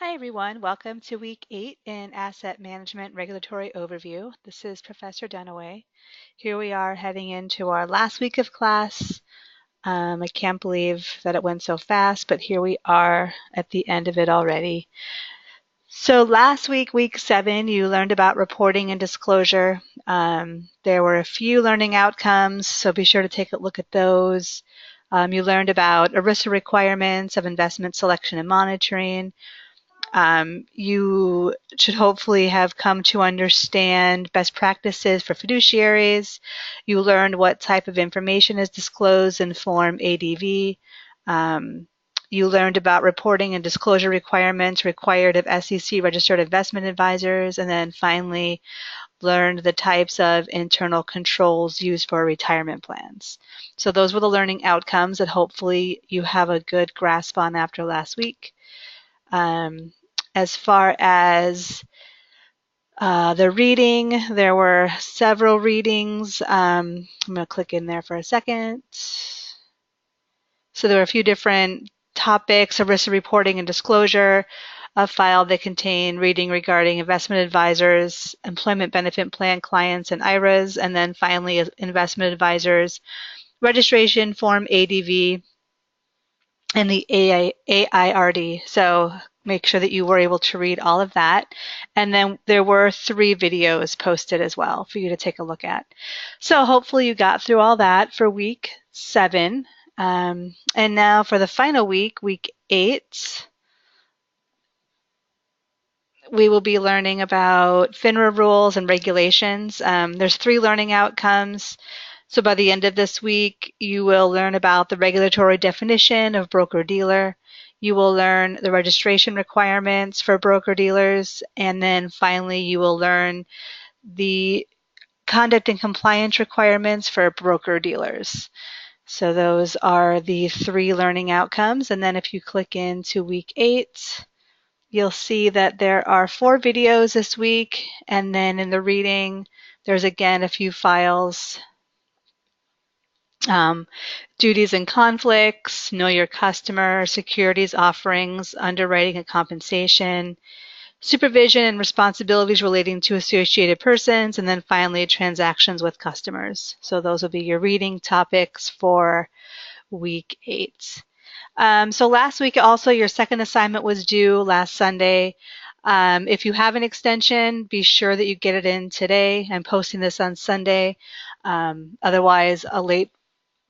Hi everyone, welcome to week 8 in Asset Management Regulatory Overview. This is Professor Dunaway. Here we are heading into our last week of class. I can't believe that it went so fast, but here we are at the end of it already. So last week, week 7, you learned about reporting and disclosure. There were a few learning outcomes, so be sure to take a look at those. You learned about ERISA requirements of investment selection and monitoring. You should hopefully have come to understand best practices for fiduciaries. You learned what type of information is disclosed in Form ADV. You learned about reporting and disclosure requirements required of SEC registered investment advisors, and then finally learned the types of internal controls used for retirement plans. So those were the learning outcomes that hopefully you have a good grasp on after last week. As far as the reading, there were several readings. I'm going to click in there for a second. So there were a few different topics: ERISA reporting and disclosure, a file that contained reading regarding investment advisors, employment benefit plan clients, and IRAs, and then finally investment advisors, registration form ADV, and the AIRD. So make sure that you were able to read all of that. And then there were 3 videos posted as well for you to take a look at. So hopefully you got through all that for week 7. And now for the final week, week 8, we will be learning about FINRA rules and regulations. There's 3 learning outcomes. So by the end of this week, you will learn about the regulatory definition of broker-dealer. You will learn the registration requirements for broker-dealers. And then finally, you will learn the conduct and compliance requirements for broker-dealers. So those are the 3 learning outcomes. And then if you click into week 8, you'll see that there are 4 videos this week. And then in the reading, there's again a few files. Duties and conflicts, know your customer, securities offerings, underwriting and compensation, supervision and responsibilities relating to associated persons, and then finally transactions with customers. So those will be your reading topics for week 8. So last week also your second assignment was due last Sunday. If you have an extension, be sure that you get it in today. I'm posting this on Sunday. Otherwise, a late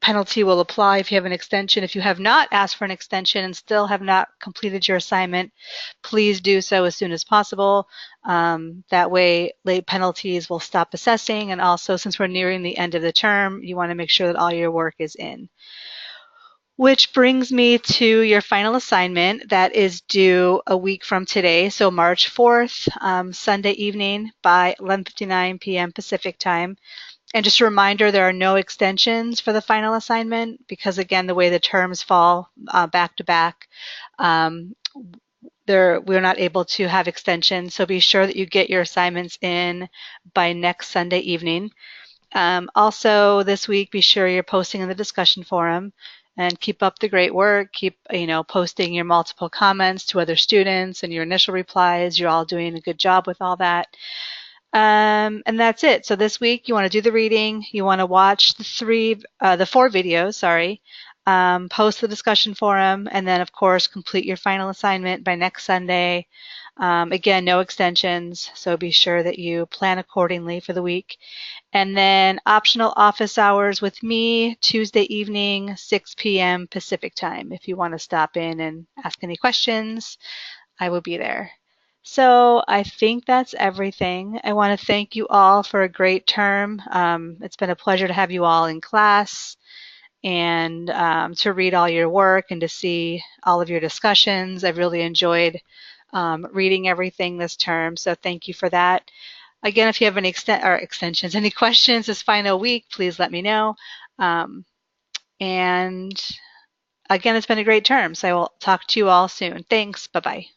penalty will apply if you have an extension. If you have not asked for an extension and still have not completed your assignment, please do so as soon as possible. That way, late penalties will stop assessing. And also, since we're nearing the end of the term, you want to make sure that all your work is in. Which brings me to your final assignment that is due a week from today, so March 4th, Sunday evening by 11:59 p.m. Pacific time. And just a reminder, there are no extensions for the final assignment because, again, the way the terms fall back to back, we're not able to have extensions. So be sure that you get your assignments in by next Sunday evening. Also, this week, be sure you're posting in the discussion forum and keep up the great work. Keep, posting your multiple comments to other students and your initial replies. You're all doing a good job with all that. And that's it. So this week you want to do the reading, you want to watch the 4 videos, post the discussion forum, and then of course complete your final assignment by next Sunday. Again, no extensions, so be sure that you plan accordingly for the week. And then optional office hours with me Tuesday evening, 6 p.m. Pacific time. If you want to stop in and ask any questions, I will be there. So I think that's everything. I want to thank you all for a great term. It's been a pleasure to have you all in class and to read all your work and to see all of your discussions. I've really enjoyed reading everything this term, so thank you for that. Again, if you have any extensions, any questions this final week, please let me know. And again, it's been a great term, so I will talk to you all soon. Thanks. Bye-bye.